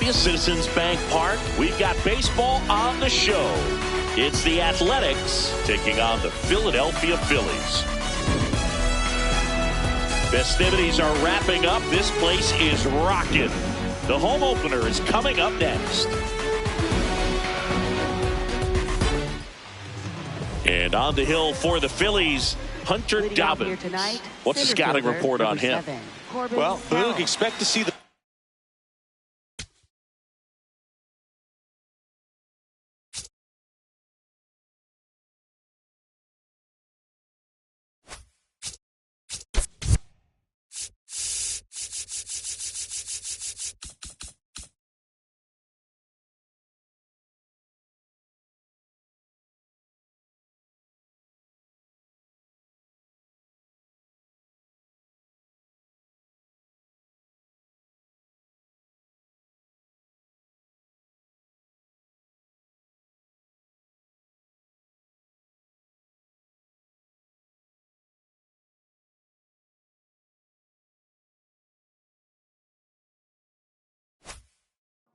Philadelphia Citizens Bank Park. We've got baseball on the show. It's the Athletics taking on the Philadelphia Phillies. Festivities are wrapping up. This place is rocking. The home opener is coming up next. And on the hill for the Phillies, Hunter Dobbins. What's the scouting report on him? Well, Boog, expect to see the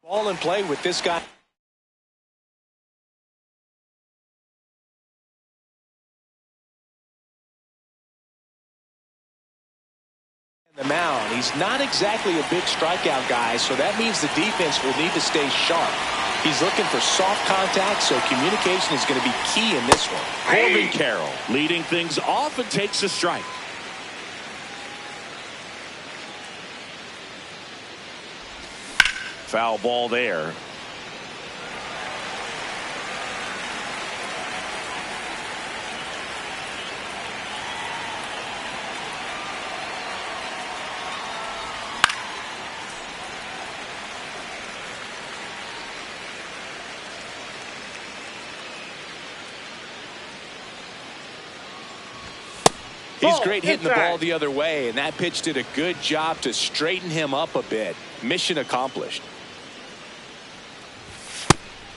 ball in play with this guy. The mound. He's not exactly a big strikeout guy, so that means the defense will need to stay sharp. He's looking for soft contact, so communication is going to be key in this one. Corbin Carroll leading things off and takes a strike. Foul ball there. He's great hitting the ball the other way, and that pitch did a good job to straighten him up a bit. Mission accomplished.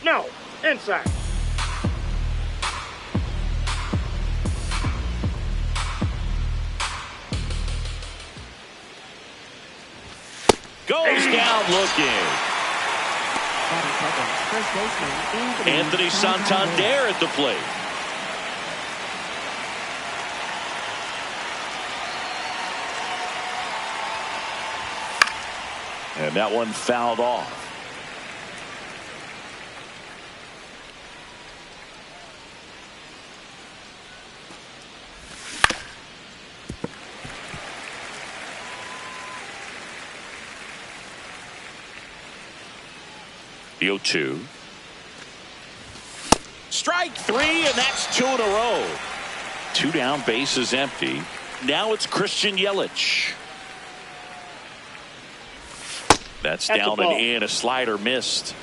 No, inside. Goes down looking. Anthony Santander at the plate. And that one fouled off. The 0-2. Strike three, and that's two in a row. Two down, bases empty. Now it's Christian Yelich. That's down and in. A slider missed.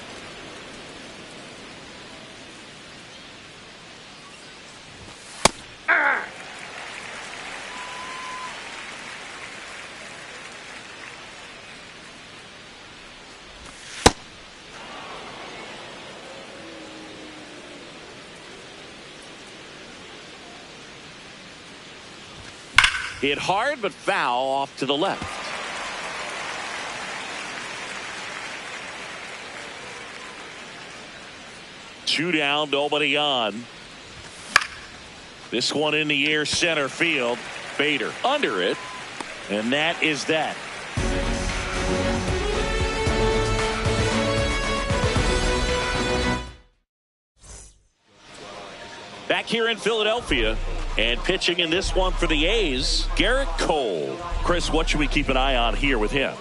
Hit hard, but foul off to the left. Two down, nobody on. This one in the air, center field. Bader under it, and that is that. Back here in Philadelphia, and pitching in this one for the A's, Garrett Cole. Chris, what should we keep an eye on here with him?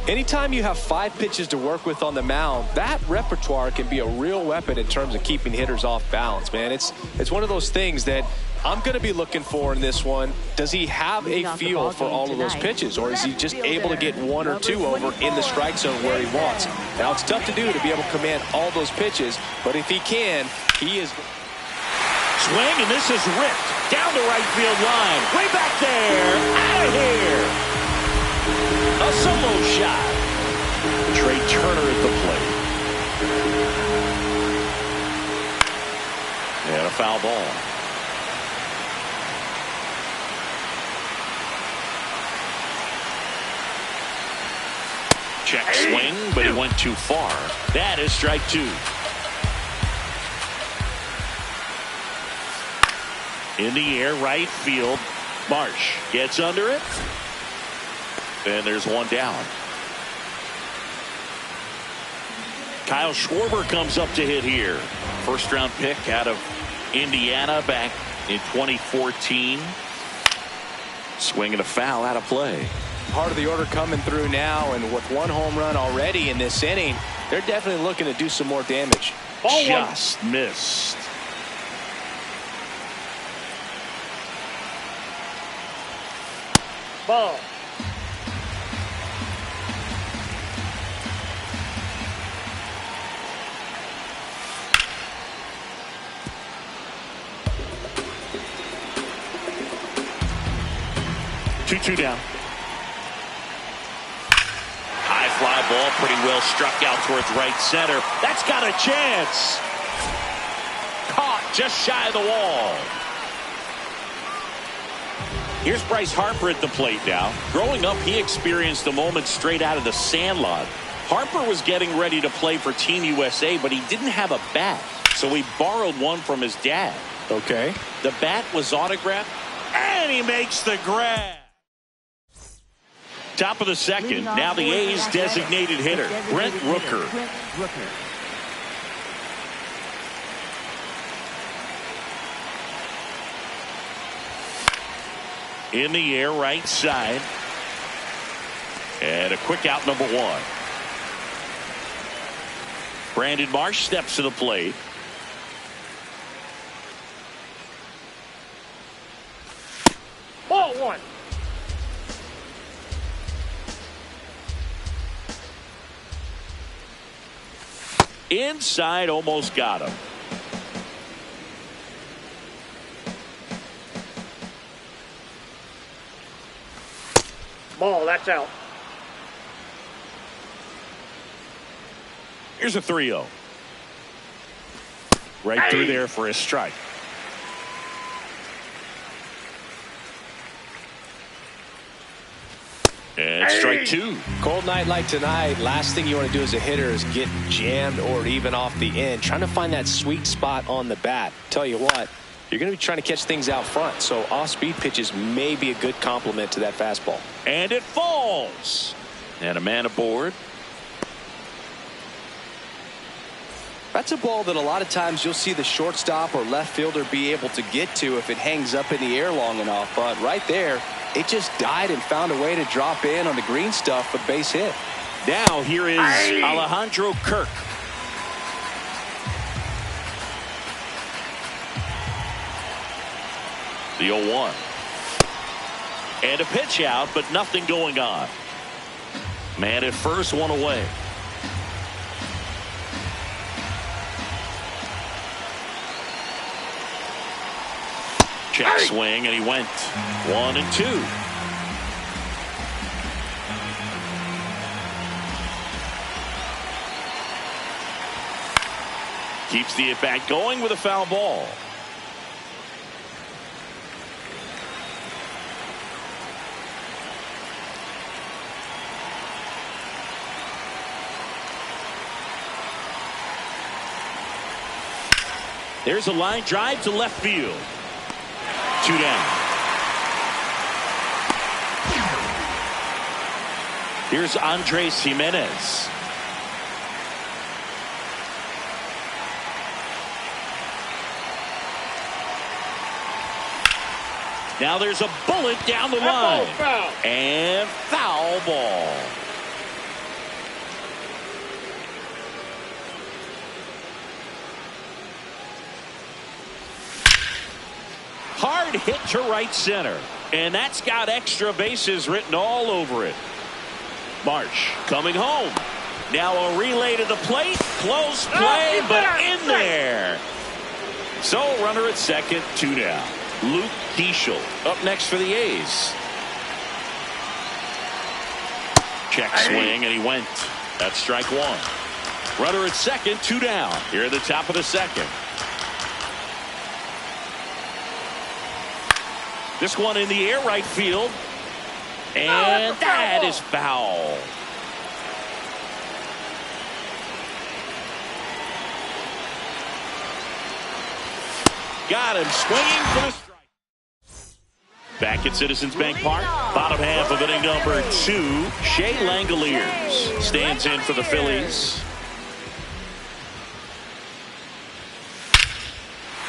Anytime you have 5 pitches to work with on the mound, that repertoire can be a real weapon in terms of keeping hitters off balance, man. It's one of those things that I'm going to be looking for in this one. Does he have a feel for all of those pitches, or is he just able to get 1 or 2 over in the strike zone where he wants? Now, it's tough to do to be able to command all those pitches, but if he can, he is. Swing, and this is ripped down the right field line. Way back there. Out of here. A solo shot. Trey Turner at the plate. And a foul ball. Check swing, but it went too far. That is strike two. In the air, right field. Marsh gets under it. And there's one down. Kyle Schwarber comes up to hit here. First round pick out of Indiana back in 2014. Swing and a foul out of play. Part of the order coming through now, and with one home run already in this inning, they're definitely looking to do some more damage. Ball Just missed. Ball. Two down. High fly ball, pretty well struck out towards right center. That's got a chance. Caught just shy of the wall. Here's Bryce Harper at the plate now. Growing up, he experienced the moment straight out of the sandlot. Harper was getting ready to play for Team USA, but he didn't have a bat, so he borrowed one from his dad. Okay. The bat was autographed, and he makes the grab. Top of the second. Now the A's designated hitter, Brent Rooker. In the air, right side. And a quick out, number one. Brandon Marsh steps to the plate. Ball one. Inside, almost got him. Ball, that's out. Here's a 3-0. Right through there for a strike. And strike two. Cold night like tonight, last thing you want to do as a hitter is get jammed or even off the end. Trying to find that sweet spot on the bat. Tell you what, you're going to be trying to catch things out front, so off-speed pitches may be a good complement to that fastball. And it falls. And a man aboard. That's a ball that a lot of times you'll see the shortstop or left fielder be able to get to if it hangs up in the air long enough. But right there, it just died and found a way to drop in on the green stuff for base hit. Now here is Alejandro Kirk. The 0-1. And a pitch out, but nothing going on. Man at first, one away. Check swing, and he went 1-2. Keeps the at-bat going with a foul ball. There's a line drive to left field. 2 down. Here's Andres Jimenez. Now there's a bullet down the line. Foul. And foul ball. Hard hit to right center. And that's got extra bases written all over it. Marsh coming home. Now a relay to the plate. Close play, but in there. So runner at second, 2 down. Luke Diesel up next for the A's. Check swing, and he went. That's strike one. Runner at second, 2 down. Here at the top of the second. This one in the air, right field. And that is foul. Got him swinging for the strike. Back at Citizens Bank Park, bottom half of inning number 2. Shea Langoliers stands in for the Phillies.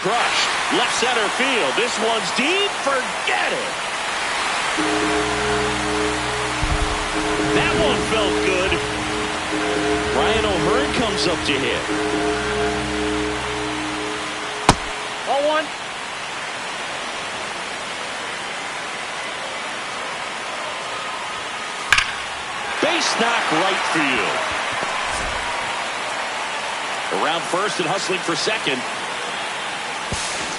Crushed, left center field. This one's deep. Forget it. That one felt good. Ryan O'Hearn comes up to hit. 0-1. Base knock right field. Around first and hustling for second.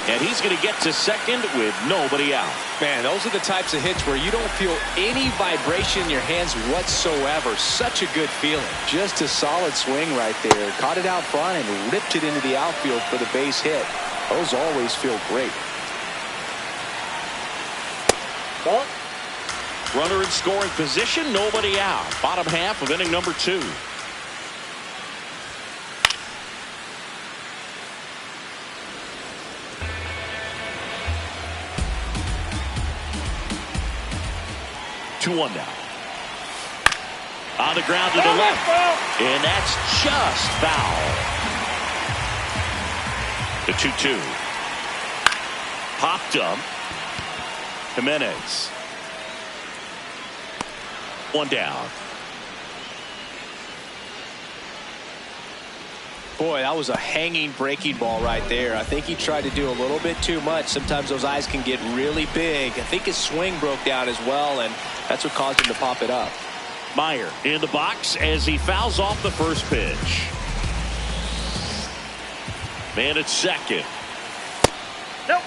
And he's going to get to second with nobody out. Man, those are the types of hits where you don't feel any vibration in your hands whatsoever. Such a good feeling. Just a solid swing right there. Caught it out front and ripped it into the outfield for the base hit. Those always feel great. Ball. Runner in scoring position, nobody out. Bottom half of inning number 2. Two one now. On the ground to the left. And that's just foul. The 2-2. Popped up. Jimenez. One down. Boy, that was a hanging breaking ball right there. I think he tried to do a little bit too much. Sometimes those eyes can get really big. I think his swing broke down as well, and that's what caused him to pop it up. Meyer in the box as he fouls off the first pitch. Man at second. Nope.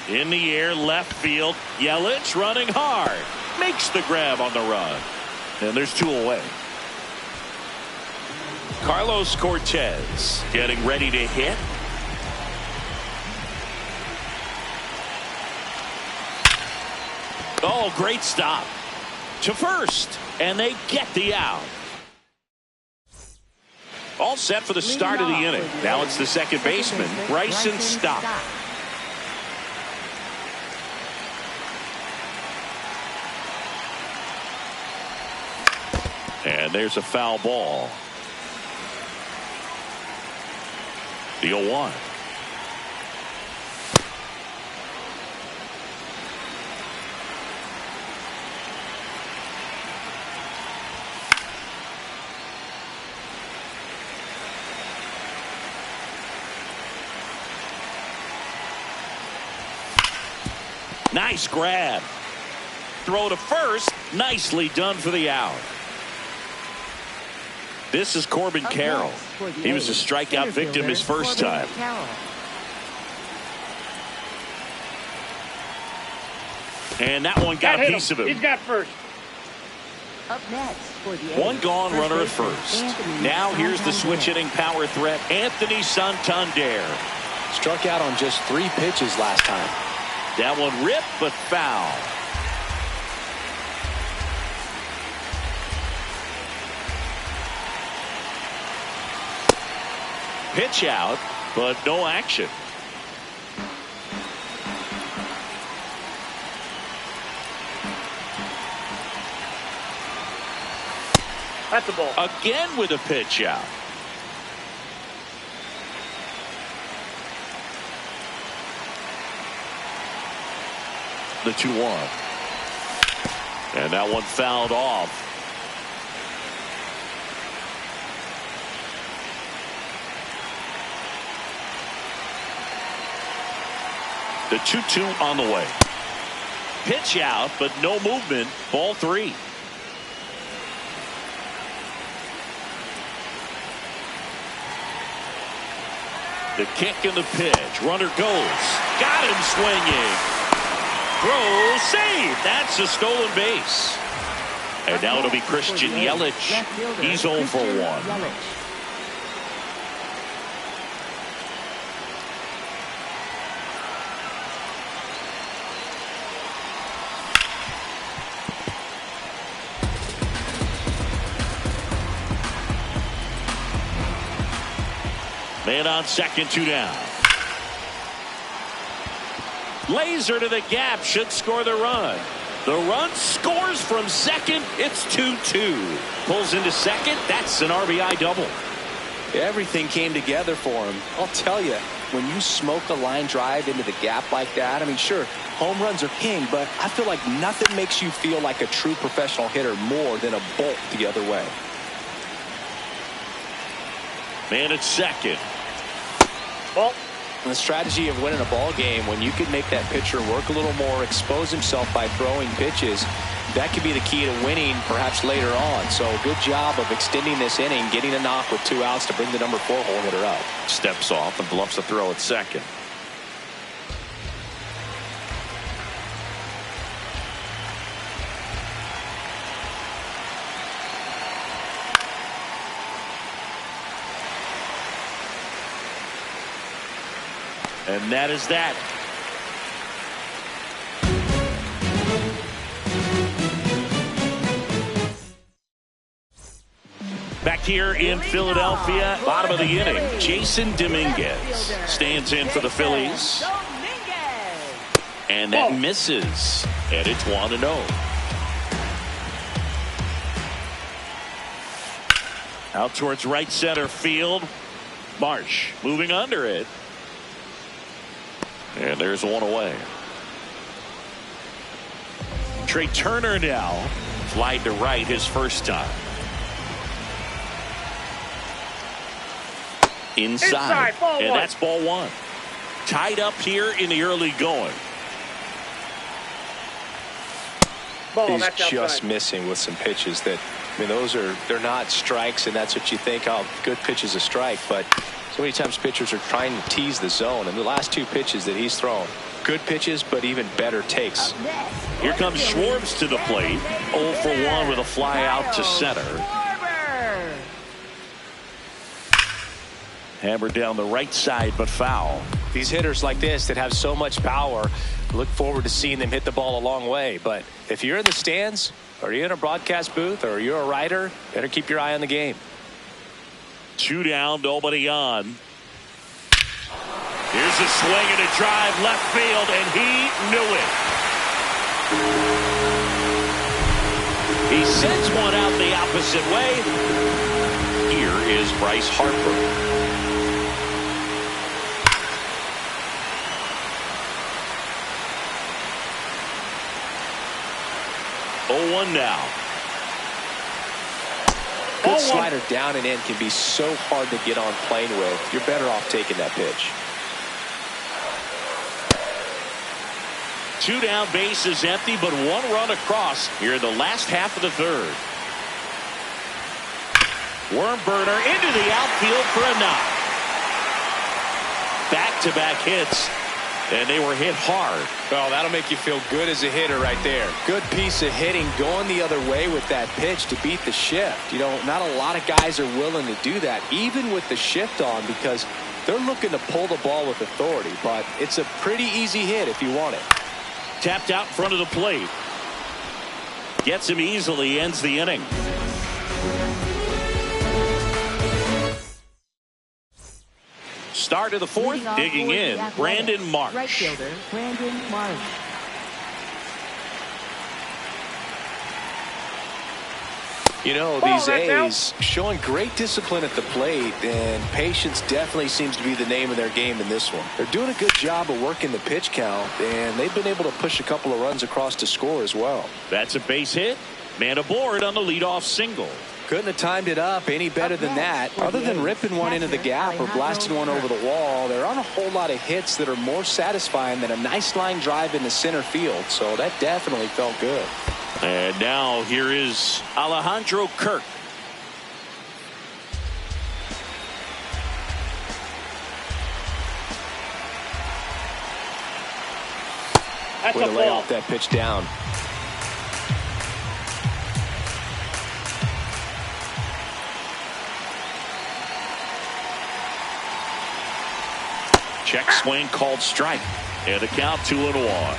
In the air, left field. Yelich running hard. Makes the grab on the run. And there's 2 away. Carlos Cortez getting ready to hit. Oh, great stop. To first. And they get the out. All set for the start of the inning. Now it's the second baseman, Bryson Stott. And there's a foul ball. The 0-1. Nice grab. Throw to first. Nicely done for the out. This is Corbin Carroll. He was a strikeout victim his first time. And that one got a piece of him. He's got first. Up next for the One gone runner at first. Now here's the switch hitting power threat, Anthony Santander. Struck out on just 3 pitches last time. That one ripped but foul. Pitch out, but no action. That's the ball. Again with a pitch out. The 2-1. And that one fouled off. The 2-2 on the way. Pitch out, but no movement. Ball 3. The kick and the pitch. Runner goes. Got him swinging. Throw, save. That's a stolen base. And now it'll be Christian Yelich. He's 0 for 1. Man on second, 2 down. Laser to the gap, should score the run. The run scores from second. It's 2-2. Pulls into second. That's an RBI double. Everything came together for him. I'll tell you, when you smoke a line drive into the gap like that, I mean, sure, home runs are king, but I feel like nothing makes you feel like a true professional hitter more than a bolt the other way. Man at second. Ball. The strategy of winning a ball game, when you can make that pitcher work a little more, expose himself by throwing pitches, that could be the key to winning perhaps later on. So good job of extending this inning, getting a knock with 2 outs to bring the number 4 hole hitter up. Steps off and bluffs the throw at second. And that is that. Back here in Philadelphia, bottom of the inning, Jason Dominguez stands in for the Phillies. And that misses. And it's 1-0. Out towards right center field. Marsh moving under it. And there's one away. Trey Turner now flied to right his first time. Inside. And that's ball 1. Tied up here in the early going. He's just missing with some pitches that, I mean, they're not strikes, and that's what you think, oh, good pitch is a strike, but so many times pitchers are trying to tease the zone, and the last 2 pitches that he's thrown, good pitches, but even better takes. Here comes Schwartz to the plate. 0 for 1 with a fly out to center. Hammered down the right side, but foul. These hitters like this that have so much power, look forward to seeing them hit the ball a long way. But if you're in the stands, or you're in a broadcast booth, or you're a writer, better keep your eye on the game. 2 down, nobody on. Here's a swing and a drive left field, and he knew it. He sends one out the opposite way. Here is Bryce Harper. Oh, 1 now. Good slider down and in can be so hard to get on plane with. You're better off taking that pitch. 2 down, base is empty, but 1 run across here in the last half of the 3rd. Worm burner into the outfield for a knock. Back-to-back hits, and they were hit hard. Well, that'll make you feel good as a hitter right there. Good piece of hitting, going the other way with that pitch to beat the shift. You know, not a lot of guys are willing to do that, even with the shift on, because they're looking to pull the ball with authority. But it's a pretty easy hit if you want it. Tapped out in front of the plate. Gets him easily, ends the inning. Start of the 4th, digging in, Brandon Marsh. Right fielder, Brandon Marsh. You know, these A's showing great discipline at the plate, and patience definitely seems to be the name of their game in this one. They're doing a good job of working the pitch count, and they've been able to push a couple of runs across to score as well. That's a base hit. Man aboard on the leadoff single. Couldn't have timed it up any better than that. Other than ripping one into the gap or blasting one over the wall, there aren't a whole lot of hits that are more satisfying than a nice line drive in the center field. So that definitely felt good. And now here is Alejandro Kirk. Way to lay off that pitch down. Check swing called strike. And the count 2-1.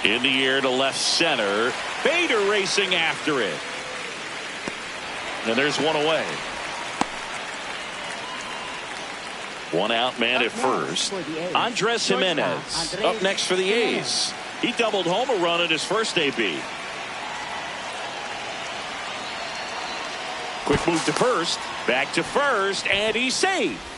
In the air to left center. Bader racing after it. And there's one away. One out man at first. Andres Jimenez up next for the A's. He doubled home a run at his first AB. Quick move to first. Back to first. And he's safe.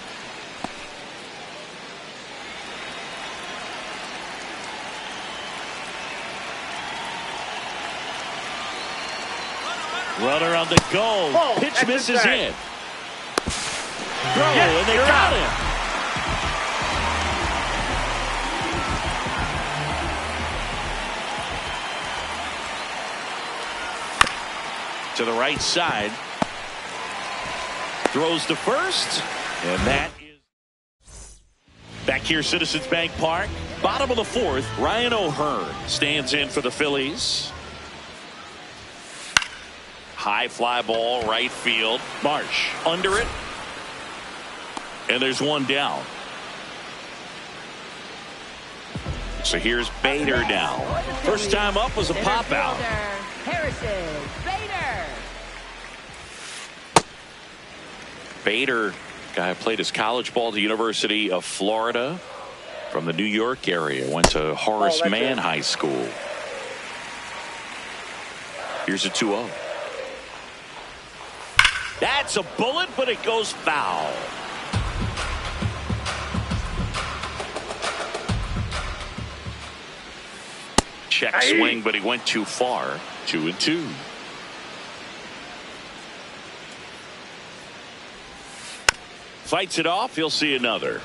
Runner on the go. Oh, pitch misses in. Throw, yes, and they got him. To the right side. Throws to first. And that is back here, Citizens Bank Park. Bottom of the fourth. Ryan O'Hearn stands in for the Phillies. High fly ball, right field. Marsh under it. And there's one down. So here's Bader now. First time up was a pop out. Harrison Bader. Bader, guy who played his college ball at the University of Florida from the New York area. Went to Horace Mann High School. Here's a 2-0. That's a bullet, but it goes foul. Check swing, but he went too far. 2-2. Fights it off. He'll see another.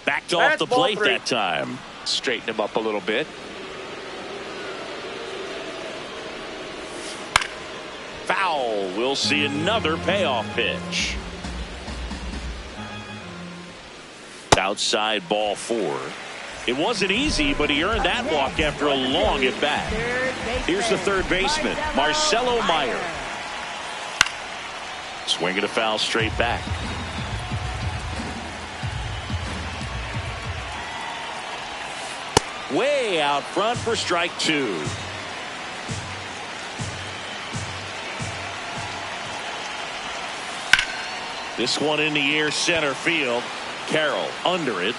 Backed off the plate that time. Straighten him up a little bit. Foul. We'll see another payoff pitch. Outside ball 4. It wasn't easy, but he earned that walk after a long at bat. Here's the third baseman, Marcelo Meyer. Swinging a foul straight back. Way out front for strike 2. This one in the air, center field. Carroll under it.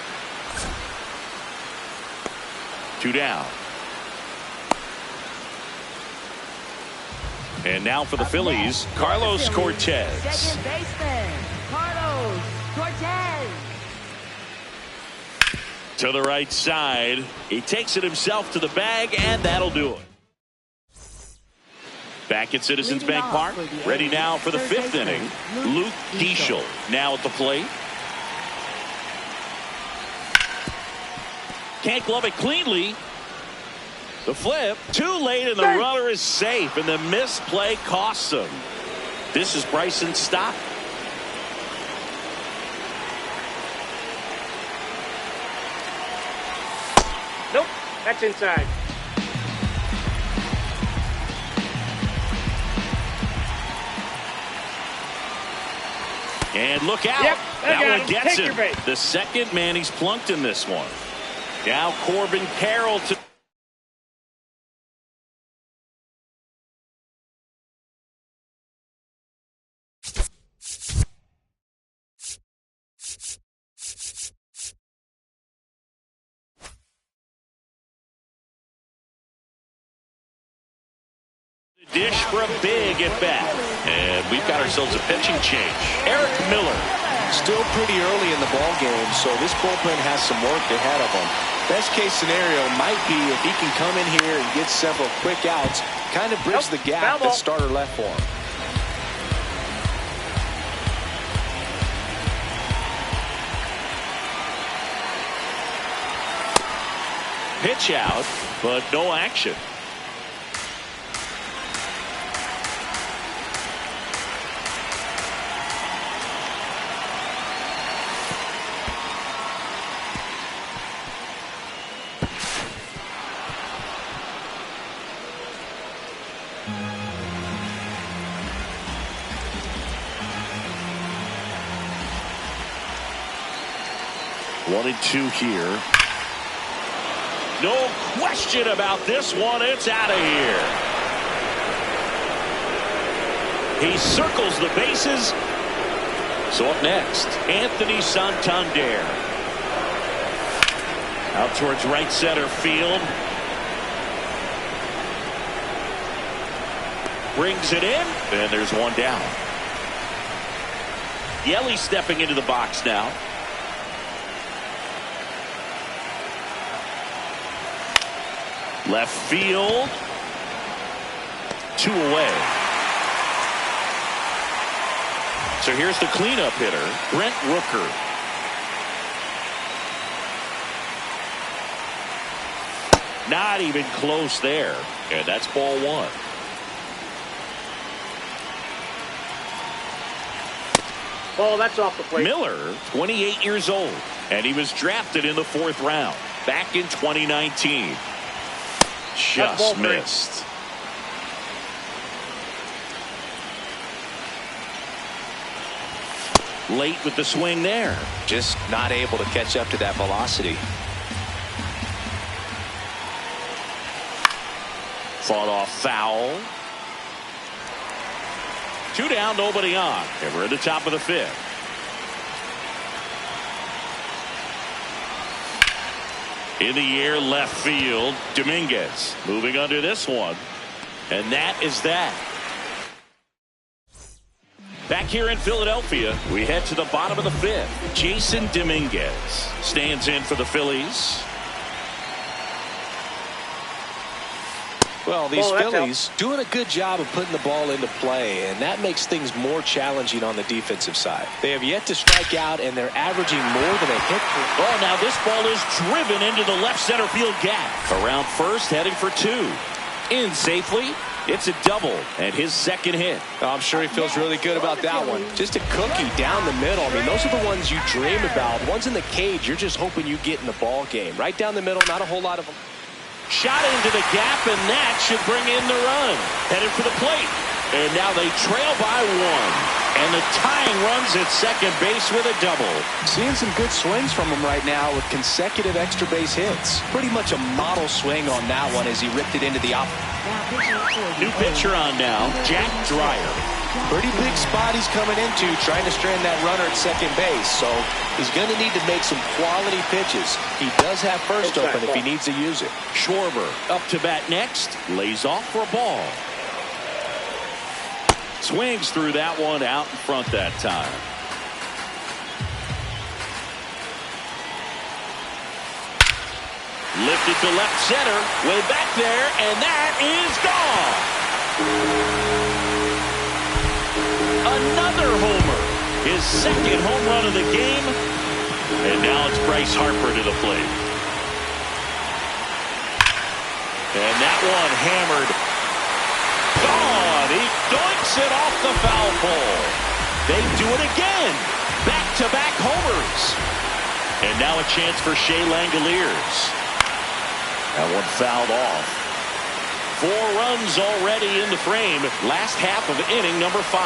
2 down. And now for the Phillies, Carlos Cortez. Second baseman, Carlos Cortez. To the right side. He takes it himself to the bag, and that'll do it. Back at Citizens Bank Park. Ready now for the 5th inning. Luke Diesel now at the plate. Can't glove it cleanly. The flip. Too late, and the runner is safe, and the misplay costs him. This is Bryson Stott. Nope, that's inside. And look out. Yep, that one gets him. him. The second man he's plunked in this one. Now Corbin Carroll to dish for a big at bat. And we've got ourselves a pitching change. Eric Miller. Still pretty early in the ball game, so this bullpen has some work ahead of him. Best case scenario might be if he can come in here and get several quick outs, kind of bridge the gap that starter left for him. Pitch out, but no action. 1-2 here. No question about this one. It's out of here. He circles the bases. So up next, Anthony Santander. Out towards right center field. Brings it in, and there's one down. Yelly stepping into the box now. Left field. 2 away. So here's the cleanup hitter, Brent Rooker. Not even close there. And that's ball 1. Oh, that's off the plate. Miller, 28 years old, and he was drafted in the 4th round back in 2019. Just missed. Late with the swing there. Just not able to catch up to that velocity. Fought off foul. 2 down, nobody on. And we're at the top of the 5th. In the air, left field, Dominguez moving under this one. And that is that. Back here in Philadelphia, we head to the bottom of the 5th. Jason Dominguez stands in for the Phillies. Well, these Phillies doing a good job of putting the ball into play, and that makes things more challenging on the defensive side. They have yet to strike out, and they're averaging more than a hit per. Oh, now this ball is driven into the left center field gap. Around first, heading for 2. In safely. It's a double and his 2nd hit. Oh, I'm sure he feels really good about that one. Just a cookie down the middle. I mean, those are the ones you dream about. Ones in the cage, you're just hoping you get in the ball game. Right down the middle, not a whole lot of them. Shot into the gap, and that should bring in the run. Headed for the plate. And now they trail by 1. And the tying runs at second base with a double. Seeing some good swings from him right now with consecutive extra base hits. Pretty much a model swing on that one as he ripped it into the New pitcher on now, Jack Dreyer. Pretty big spot he's coming into, trying to strand that runner at second base. So he's going to need to make some quality pitches. He does have first open if he needs to use it. Schwarber up to bat next. Lays off for a ball. Swings through that one out in front that time. Lifted to left center. Way back there, and that is gone. Another homer. His 2nd home run of the game. And now it's Bryce Harper to the plate. And that one hammered. Gone. He doinks it off the foul pole. They do it again. Back-to-back homers. And now a chance for Shea Langoliers. That one fouled off. 4 runs already in the frame. Last half of inning number 5.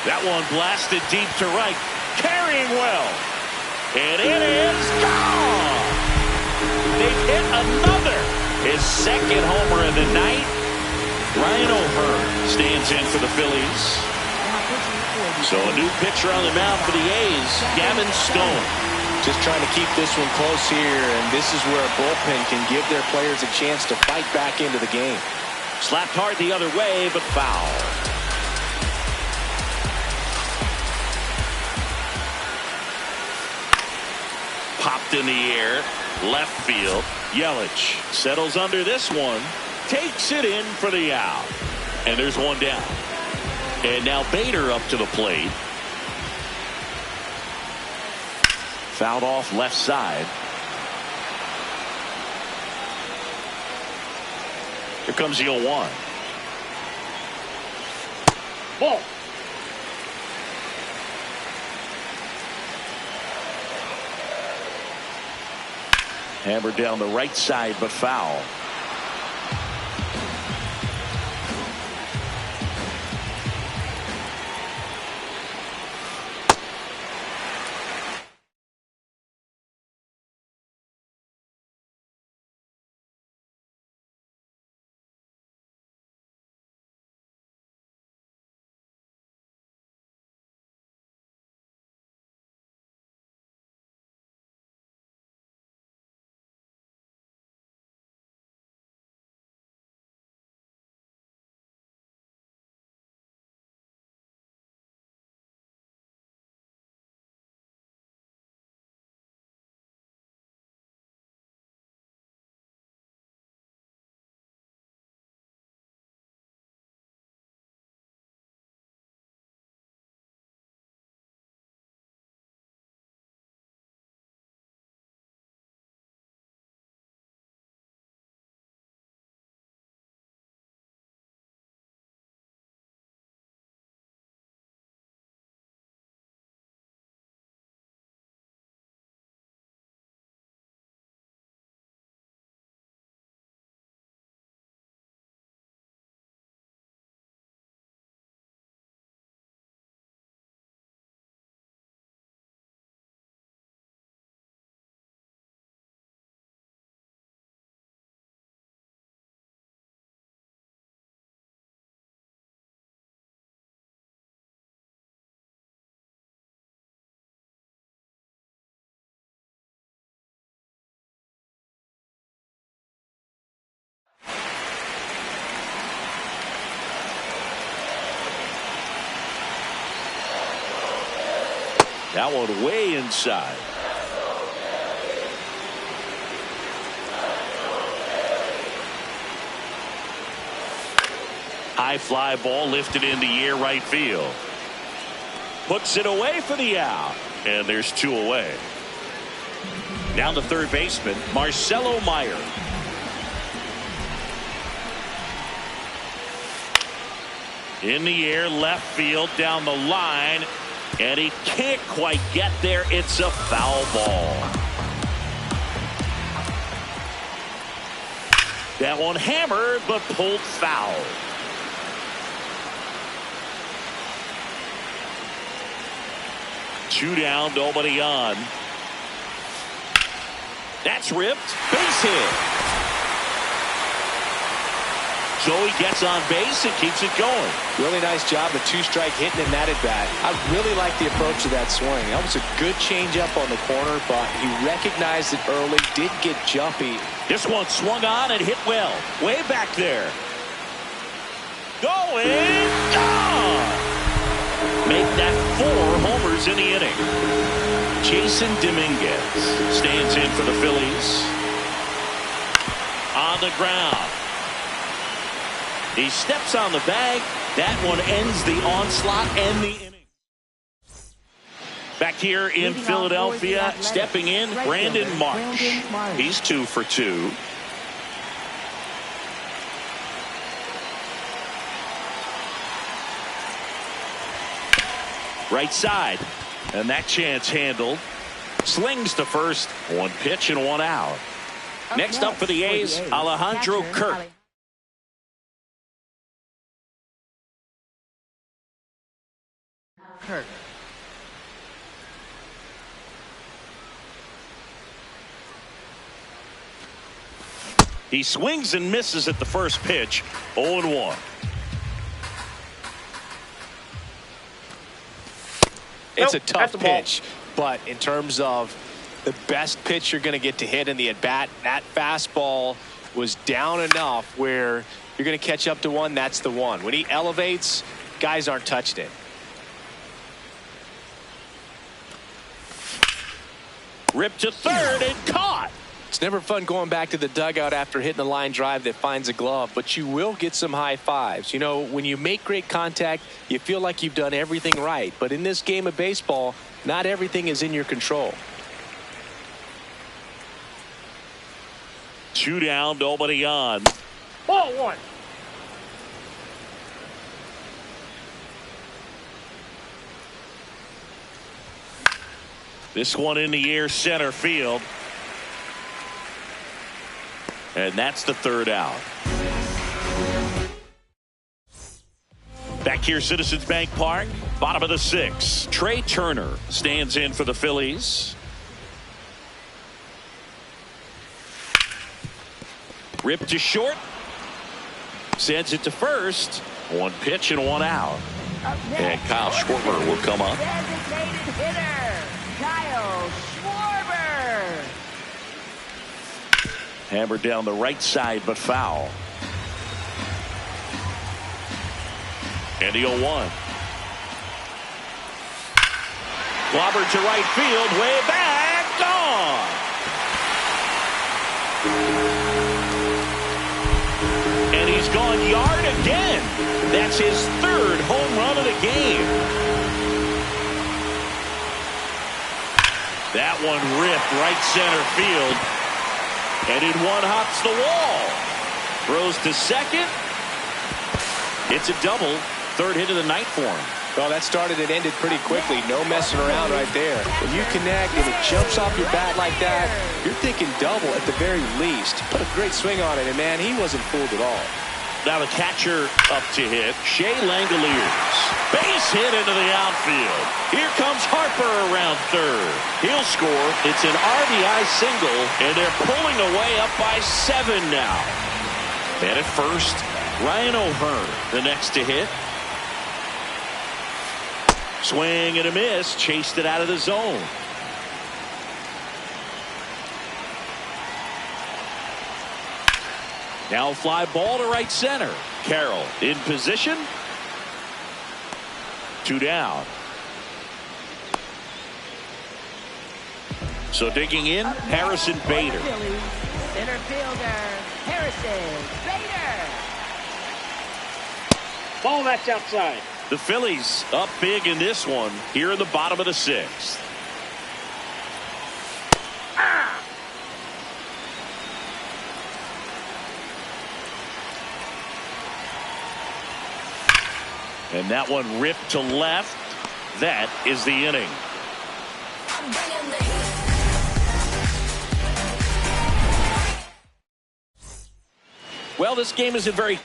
That one blasted deep to right. Carrying well. And it is gone. They've hit another. His 2nd homer of the night. Ryan O'Hearn stands in for the Phillies. So a new pitcher on the mound for the A's, Gavin Stone. Just trying to keep this one close here, and this is where a bullpen can give their players a chance to fight back into the game. Slapped hard the other way, but foul. Popped in the air, left field. Yelich settles under this one. Takes it in for the out. And there's one down. And now Bader up to the plate. Fouled off left side. Here comes the 0-1. Ball. Hammered down the right side, but foul. That one way inside. High fly ball lifted in the air right field. Puts it away for the out. And there's 2 away. Down to third baseman, Marcelo Meyer. In the air, left field, down the line. And he can't quite get there. It's a foul ball. That one hammered, but pulled foul. Two down, nobody on. That's ripped. Base hit. So he gets on base and keeps it going. Really nice job of 2-strike hitting in that at bat. I really like the approach of that swing. That was a good changeup on the corner, but he recognized it early, did get jumpy. This one swung on and hit well. Way back there. Going. Gone. Make that 4 homers in the inning. Jason Dominguez stands in for the Phillies. On the ground. He steps on the bag. That one ends the onslaught and the inning. Back here in Philadelphia, stepping in, Brandon Marsh. He's 2 for 2. Right side. And that chance handled. Slings to first. 1 pitch and 1 out. Next up for the A's, Alejandro Kirk. Kirk. He swings and misses at the first pitch. 0-1. It's a tough pitch, but in terms of the best pitch you're going to get to hit in the at-bat, that fastball was down enough where you're going to catch up to one. That's the one. When he elevates, guys aren't touching it. Ripped to third and caught. It's never fun going back to the dugout after hitting a line drive that finds a glove, but you will get some high fives. You know, when you make great contact, you feel like you've done everything right. But in this game of baseball, not everything is in your control. 2 down, nobody on. Ball 1. This one in the air, center field. And that's the 3rd out. Back here, Citizens Bank Park, bottom of the 6th. Trey Turner stands in for the Phillies. Ripped to short. Sends it to first. 1 pitch and 1 out. And Kyle Schwarber will come up. Designated hitter, Kyle Schwarber. Hammered down the right side, but foul. And the 0-1. Clobbered to right field, way back, gone. And he's gone yard again. That's his 3rd home run of the game. That one ripped right center field. And in one hops the wall. Throws to second. It's a double. 3rd hit of the night for him. Well, that started and ended pretty quickly. No messing around right there. When you connect and it jumps off your bat like that, you're thinking double at the very least. Put a great swing on it, and man, he wasn't fooled at all. Now the catcher up to hit, Shea Langoliers. Base hit into the outfield. Here comes Harper around 3rd. He'll score. It's an RBI single, and they're pulling away up by 7 now. And at first, Ryan O'Hearn, the next to hit. Swing and a miss, chased it out of the zone. Now a fly ball to right center. Carroll in position. 2 down. So digging in, Harrison Bader. Phillies, center fielder, Harrison Bader. Ball, that's outside. The Phillies up big in this one here in the bottom of the 6th. And that one ripped to left. That is the inning. Well, this game isn't very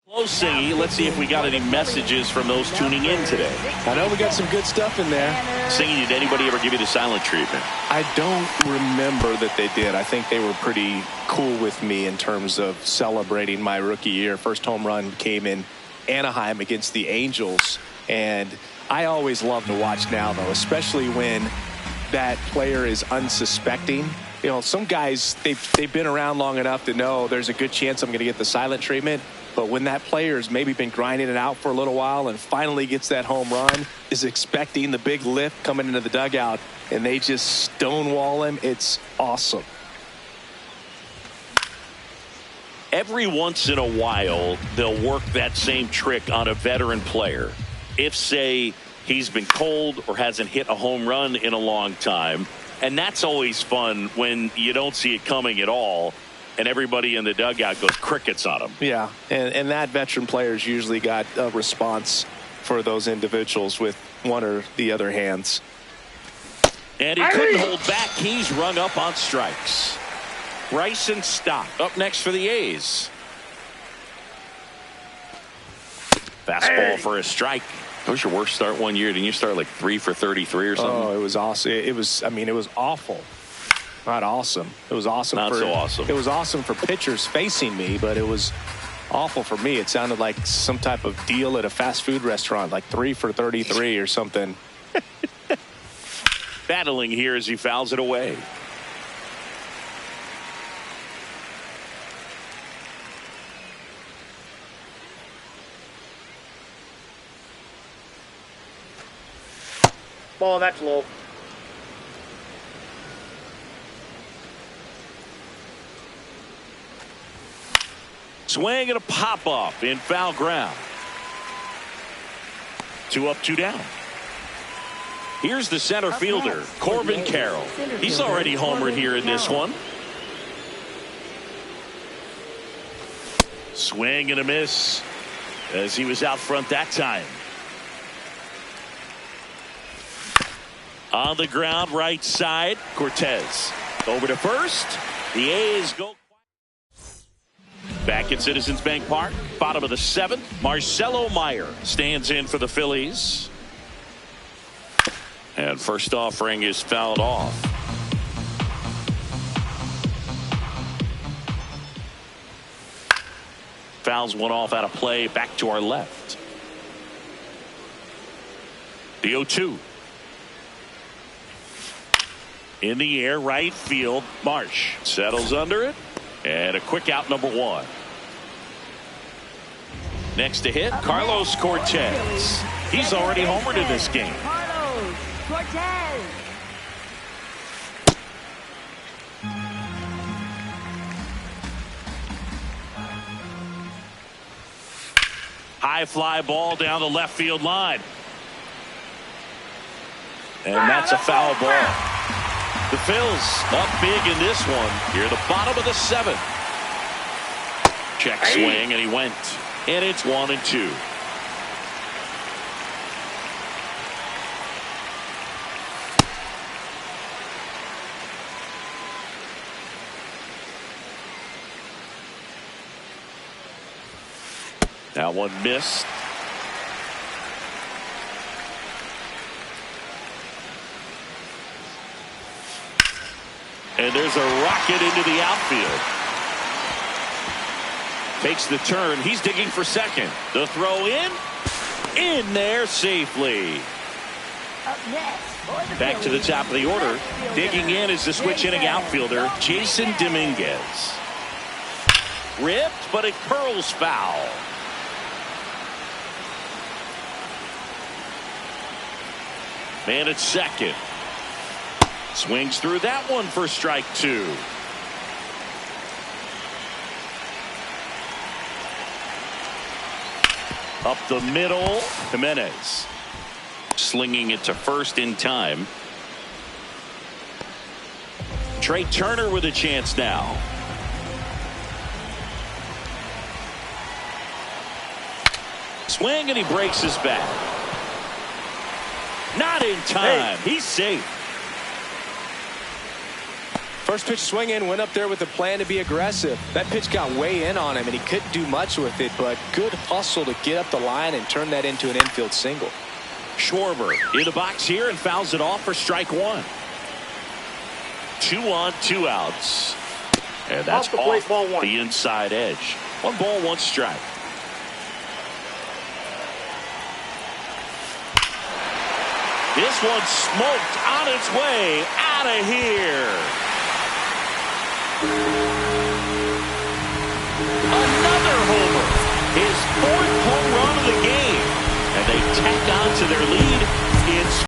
close, Singy. Let's see if we got any messages from those tuning in today. I know we got some good stuff in there. Singy, did anybody ever give you the silent treatment? I don't remember that they did. I think they were pretty cool with me in terms of celebrating my rookie year. First home run came in Anaheim against the Angels, and I always love to watch now, though, especially when that player is unsuspecting. You know, some guys, they've been around long enough to know there's a good chance I'm going to get the silent treatment. But when that player's maybe been grinding it out for a little while and finally gets that home run, is expecting the big lift coming into the dugout, and they just stonewall him, it's awesome. Every once in a while, they'll work that same trick on a veteran player. If, say, he's been cold or hasn't hit a home run in a long time, and that's always fun when you don't see it coming at all. And everybody in the dugout goes crickets on him. Yeah, and that veteran player's usually got a response for those individuals with one or the other hands. And he couldn't hold back. He's rung up on strikes. Bryson Stott up next for the A's. Fastball for a strike. That was your worst start one year. Didn't you start like 3 for 33 or something? Oh, it was awesome. It was awful. Not awesome. It was awesome. Not so awesome. It was awesome for pitchers facing me, but it was awful for me. It sounded like some type of deal at a fast food restaurant, like 3 for 33 or something. Battling here as he fouls it away. Ball, that's low. Swing and a pop-up in foul ground. 2 up, 2 down. Here's the center fielder, Corbin Carroll. He's already homered here in this one. Swing and a miss as he was out front that time. On the ground, right side, Cortez. Over to first. The A's go. Back at Citizens Bank Park, bottom of the 7th, Marcelo Meyer stands in for the Phillies. And first offering is fouled off. Fouls one off out of play, back to our left. The 0-2. In the air, right field, Marsh settles under it. And a quick out, number 1. Next to hit, Carlos Cortez. He's already homered in this game. Carlos Cortez. High fly ball down the left field line. And that's a foul ball. The Phils up big in this one. Here at the bottom of the 7th. Check swing, and he went. And it's 1-2. That one missed. And there's a rocket into the outfield. Takes the turn. He's digging for second. The throw in there safely. Up next for the Back to the Phillies, top of the order. outfielder, Digging in is the switch inning outfielder, Jason Dominguez. Ripped, but it curls foul. Man at second. Swings through that one for strike two. Up the middle, Jimenez. Slinging it to first in time. Trey Turner with a chance now. Swing and he breaks his back. Not in time. He's safe. First pitch swing in, went up there with a plan to be aggressive. That pitch got way in on him and he couldn't do much with it, but good hustle to get up the line and turn that into an infield single. Schwarber in the box here and fouls it off for strike one. 2 on, 2 outs. And that's off the inside edge. 1 ball, 1 strike. This one smoked on its way out of here.